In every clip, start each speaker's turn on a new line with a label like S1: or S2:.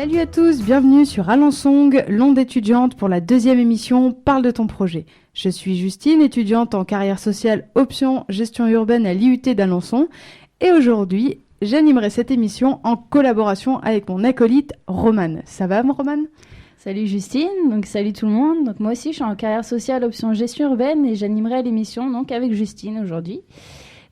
S1: Salut à tous, bienvenue sur Alençong, l'onde étudiante pour la deuxième émission Parle de ton projet. Je suis Justine, étudiante en carrière sociale option gestion urbaine à l'IUT d'Alençon et aujourd'hui, j'animerai cette émission en collaboration avec mon acolyte Romane. Ça va Romane ?
S2: Salut Justine, donc salut tout le monde. Donc moi aussi je suis en carrière sociale option gestion urbaine et j'animerai l'émission donc avec Justine aujourd'hui.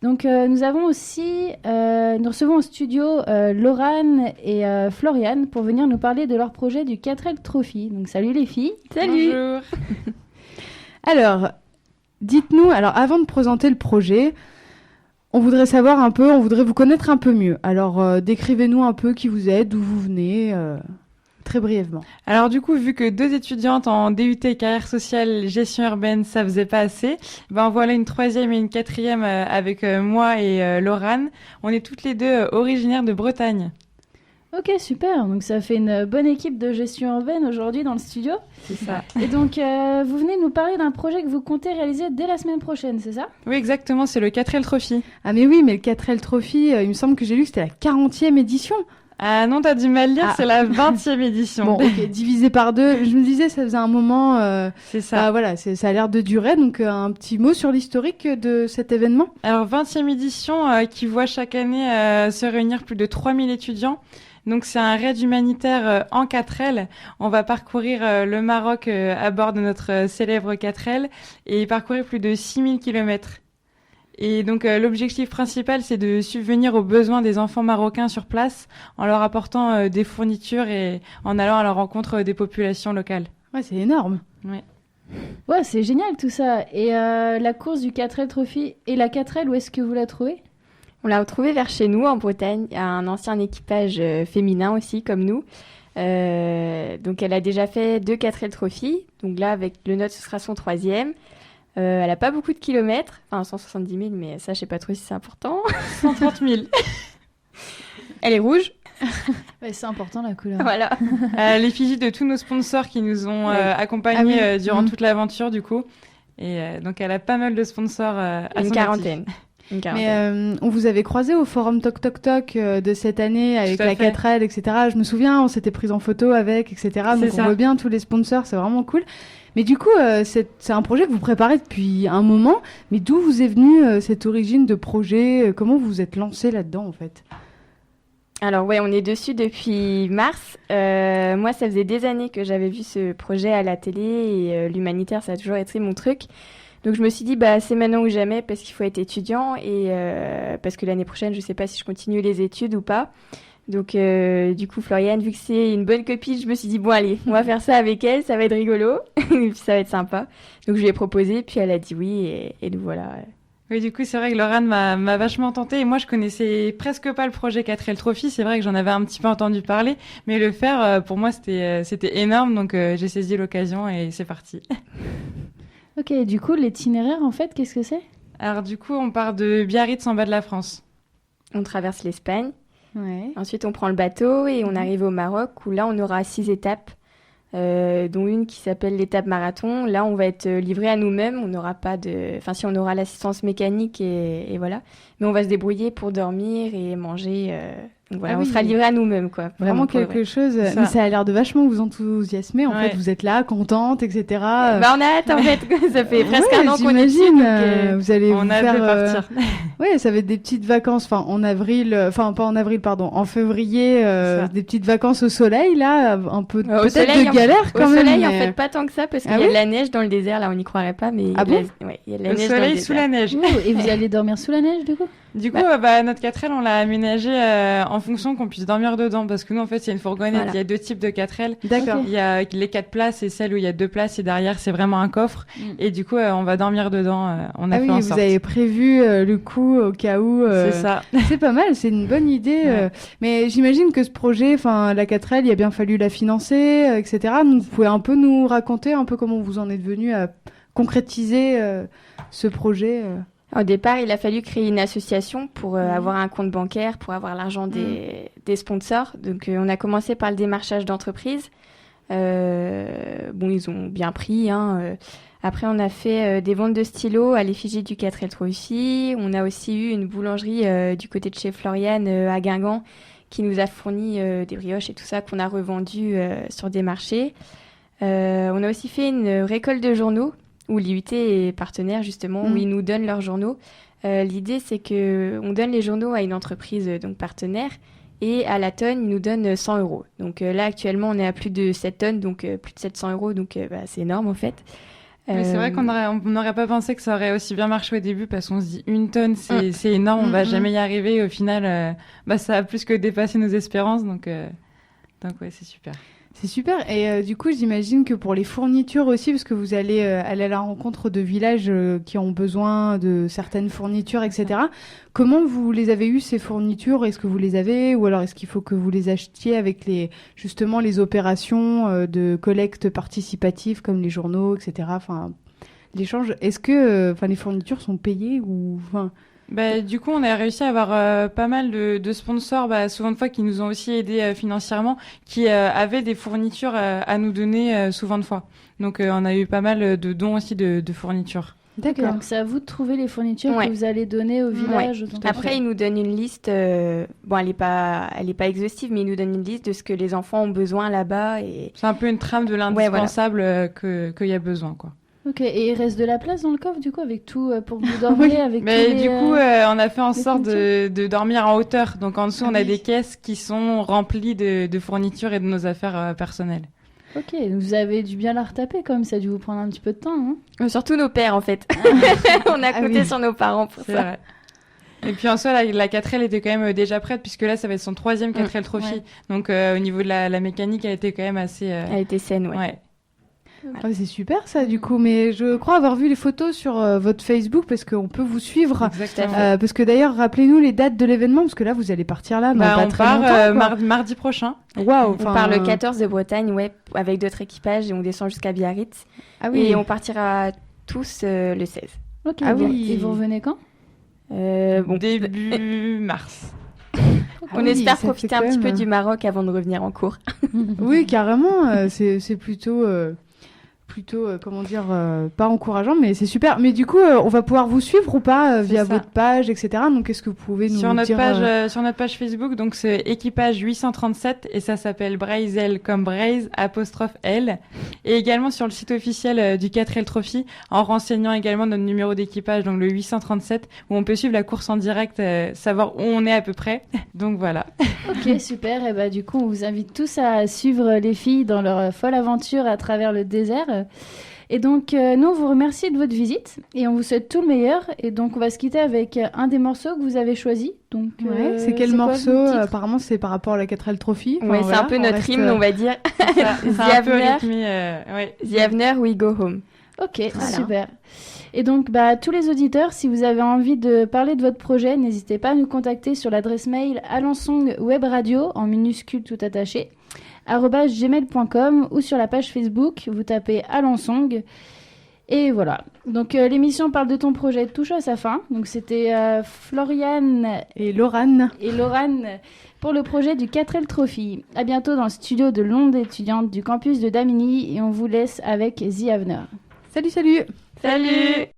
S2: Donc nous avons aussi, nous recevons au studio Laurane et Floriane pour venir nous parler de leur projet du 4L Trophy. Donc salut les filles.
S3: Salut. Bonjour.
S1: Alors, dites-nous, avant de présenter le projet, on voudrait vous connaître un peu mieux. Alors décrivez-nous un peu qui vous êtes, d'où vous venez, très brièvement.
S3: Alors du coup, vu que 2 étudiantes en DUT carrière sociale gestion urbaine, ça faisait pas assez, voilà une 3e et une 4e avec moi et Laurane. On est toutes les 2 originaires de Bretagne.
S2: Ok, super. Donc ça fait une bonne équipe de gestion urbaine aujourd'hui dans le studio.
S3: C'est ça.
S2: Et donc vous venez nous parler d'un projet que vous comptez réaliser dès la semaine prochaine, c'est ça ?
S3: Oui, exactement, c'est le 4L Trophy.
S1: Ah mais oui, mais le 4L Trophy, il me semble que j'ai lu que c'était la 40e édition.
S3: Ah non, t'as du mal lire, c'est la 20e édition.
S1: Bon, ok, divisé par 2. Je me disais, ça faisait un moment...
S3: c'est ça.
S1: Ça a l'air de durer. Donc, un petit mot sur l'historique de cet événement.
S3: Alors, 20e édition qui voit chaque année se réunir plus de 3000 étudiants. Donc, c'est un raid humanitaire en 4L. On va parcourir le Maroc à bord de notre célèbre 4L et parcourir plus de 6000 kilomètres. Et donc l'objectif principal, c'est de subvenir aux besoins des enfants marocains sur place en leur apportant des fournitures et en allant à la rencontre des populations locales.
S1: Ouais, c'est énorme.
S2: Ouais, c'est génial tout ça. Et la course du 4L Trophy et la 4L, où est-ce que vous la trouvez ?
S4: On l'a retrouvée vers chez nous en Bretagne. Il y a un ancien équipage féminin aussi comme nous. Donc elle a déjà fait 2 4L Trophy. Donc là, avec le nôtre, ce sera son 3e. Elle n'a pas beaucoup de kilomètres, 170 000, mais ça, je sais pas trop si c'est important.
S3: 130 000.
S4: Elle est rouge.
S2: Ouais, c'est important la couleur.
S4: Voilà.
S3: L'effigie de tous nos sponsors qui nous ont accompagnés durant toute l'aventure, du coup. Et donc, elle a pas mal de sponsors à
S4: Une quarantaine.
S1: Mais on vous avait croisé au forum Toc Toc Toc de cette année avec la 4L, etc. Je me souviens, on s'était pris en photo avec, etc. Donc on voit bien tous les sponsors, c'est vraiment cool. Mais du coup, c'est un projet que vous préparez depuis un moment. Mais d'où vous est venue cette origine de projet ? Comment vous vous êtes lancé là-dedans, en fait ?
S4: Alors ouais, on est dessus depuis mars. Moi, ça faisait des années que j'avais vu ce projet à la télé et l'humanitaire, ça a toujours été mon truc. Donc je me suis dit, c'est maintenant ou jamais parce qu'il faut être étudiant et parce que l'année prochaine, je sais pas si je continue les études ou pas. Donc du coup, Floriane, vu que c'est une bonne copine, je me suis dit, bon allez, on va faire ça avec elle, ça va être rigolo et puis ça va être sympa. Donc je lui ai proposé, puis elle a dit oui et nous voilà.
S3: Oui, du coup, c'est vrai que Laurane m'a vachement tentée. Et moi, je connaissais presque pas le projet 4L Trophy. C'est vrai que j'en avais un petit peu entendu parler. Mais le faire, pour moi, c'était énorme. Donc, j'ai saisi l'occasion et c'est parti.
S2: Ok, du coup, l'itinéraire, en fait, qu'est-ce que c'est ?
S3: Alors, du coup, on part de Biarritz, en bas de la France.
S4: On traverse l'Espagne.
S2: Ouais.
S4: Ensuite, on prend le bateau et on arrive au Maroc où là, on aura 6 étapes, dont une qui s'appelle l'étape marathon. Là, on va être livré à nous-mêmes. On n'aura pas de... Enfin, si, on aura l'assistance mécanique et voilà. Mais on va se débrouiller pour dormir et manger. Donc voilà, on sera livré à nous-mêmes, quoi.
S1: Vraiment quelque chose. Mais ça a l'air de vachement vous enthousiasmer. En fait, vous êtes là, contente, etc.
S4: On a hâte, en fait. Ça fait presque un an qu'on est ici.
S1: Vous allez
S3: on
S1: vous
S3: a hâte
S1: faire...
S3: de partir.
S1: Ouais, ça va être des petites vacances. Enfin, en février, des petites vacances au soleil, là, un peu peut-être
S4: soleil,
S1: de galère quand même.
S4: Au soleil,
S1: mais...
S4: en fait, pas tant que ça, parce qu'il y a de la neige dans le désert. Là, on n'y croirait pas, mais il y a de la neige dans le désert.
S3: Sous la neige.
S2: Et vous allez dormir sous la neige, du coup ?
S3: Du coup, notre 4L, on l'a aménagé en fonction qu'on puisse dormir dedans. Parce que nous, en fait, il y a une fourgonnette, il y a 2 types de 4L.
S1: D'accord.
S3: Il y a les 4 places et celle où il y a 2 places et derrière, c'est vraiment un coffre. Et du coup, on va dormir dedans. On a fait en sorte.
S1: Vous avez prévu le coup au cas où.
S3: C'est ça.
S1: C'est pas mal, c'est une bonne idée.
S3: Ouais.
S1: Mais j'imagine que ce projet, la 4L, il a bien fallu la financer, etc. Donc, vous pouvez un peu nous raconter un peu comment vous en êtes venu à concrétiser ce projet
S4: Au départ, il a fallu créer une association pour avoir un compte bancaire, pour avoir l'argent des sponsors. Donc, on a commencé par le démarchage d'entreprises. Ils ont bien pris. Après, on a fait des ventes de stylos à l'effigie du 4L Trophy. On a aussi eu une boulangerie du côté de chez Floriane à Guingamp qui nous a fourni des brioches et tout ça qu'on a revendu sur des marchés. On a aussi fait une récolte de journaux où l'IUT est partenaire justement, où ils nous donnent leurs journaux. L'idée, c'est qu'on donne les journaux à une entreprise donc partenaire et à la tonne, ils nous donnent 100 €. Donc là, actuellement, on est à plus de 7 tonnes, donc plus de 700 €, donc c'est énorme en fait.
S3: Mais c'est vrai qu'on n'aurait pas pensé que ça aurait aussi bien marché au début parce qu'on se dit 1 tonne, c'est énorme, on va jamais y arriver. Et au final, ça a plus que dépassé nos espérances, donc ouais, c'est super.
S1: C'est super. Et du coup, j'imagine que pour les fournitures aussi, parce que vous allez aller à la rencontre de villages qui ont besoin de certaines fournitures, etc. Comment vous les avez eues, ces fournitures? Est-ce que vous les avez? Ou alors est-ce qu'il faut que vous les achetiez avec justement les opérations de collecte participative comme les journaux, etc. Enfin, l'échange. Est-ce que les fournitures sont payées ou...
S3: Du coup, on a réussi à avoir pas mal de sponsors, souvent de fois qui nous ont aussi aidés financièrement, qui avaient des fournitures à nous donner souvent de fois. Donc, on a eu pas mal de dons aussi de fournitures.
S2: D'accord. Donc, c'est à vous de trouver les fournitures que vous allez donner au village.
S4: Après, ils nous donnent une liste. Elle est pas exhaustive, mais ils nous donnent une liste de ce que les enfants ont besoin là-bas. Et...
S3: C'est un peu une trame de l'indispensable qu'il y a besoin, quoi.
S2: Ok, et il reste de la place dans le coffre, du coup, avec tout pour que vous dormiez avec
S3: Mais du coup, on a fait en sorte de dormir en hauteur. Donc, en dessous, on a des caisses qui sont remplies de fournitures et de nos affaires personnelles.
S2: Ok, vous avez dû bien la retaper, comme ça a dû vous prendre un petit peu de temps, hein.
S4: Surtout nos pères, en fait. On a compté sur nos parents pour ça.
S3: Vrai. Et puis en soi, la 4L était quand même déjà prête, puisque là, ça va être son 3e 4L Trophy. Ouais. Donc, au niveau de la mécanique, elle était quand même assez...
S4: Elle était saine, ouais.
S1: Ouais, c'est super ça du coup, mais je crois avoir vu les photos sur votre Facebook parce qu'on peut vous suivre.
S3: Exactement.
S1: Parce que d'ailleurs, rappelez-nous les dates de l'événement parce que là, vous allez partir là dans pas très longtemps.
S3: On part mardi prochain.
S1: Waouh.
S4: On part le 14 de Bretagne, avec d'autres équipages et on descend jusqu'à Biarritz.
S1: Ah oui.
S4: Et on partira tous le 16.
S2: Ok. Ah oui. Et vous revenez quand
S3: Début mars.
S4: On espère profiter un petit peu du Maroc avant de revenir en cours.
S1: Oui, carrément. C'est plutôt comment dire, pas encourageant, mais c'est super. Mais du coup, on va pouvoir vous suivre ou pas via votre page, etc. Donc, est-ce que vous pouvez nous
S3: dire...
S1: Sur
S3: notre page Facebook, donc c'est équipage 837 et ça s'appelle Braisel comme Braise 'L. Et également sur le site officiel du 4L Trophy, en renseignant également notre numéro d'équipage, donc le 837, où on peut suivre la course en direct, savoir où on est à peu près. Donc voilà.
S2: Ok, super. Et du coup, on vous invite tous à suivre les filles dans leur folle aventure à travers le désert. Et donc, nous, on vous remercie de votre visite et on vous souhaite tout le meilleur. Et donc, on va se quitter avec un des morceaux que vous avez choisi. Donc,
S1: c'est quel morceau? Apparemment, c'est par rapport à la 4L Trophy.
S4: Ouais, c'est un peu notre hymne, on va dire. The Avener, We Go Home.
S2: Ok, super. Et donc, tous les auditeurs, si vous avez envie de parler de votre projet, n'hésitez pas à nous contacter sur l'adresse mail alensongwebradio, en minuscule tout attaché, @gmail.com ou sur la page Facebook, vous tapez Alensong. Et voilà. Donc, l'émission Parle de ton projet touche à sa fin. Donc, c'était Floriane
S1: et Laurane
S2: pour le projet du 4L Trophy. À bientôt dans le studio de l'Onde étudiante du campus de Damigny et on vous laisse avec The Avener.
S1: Salut.
S3: Salut.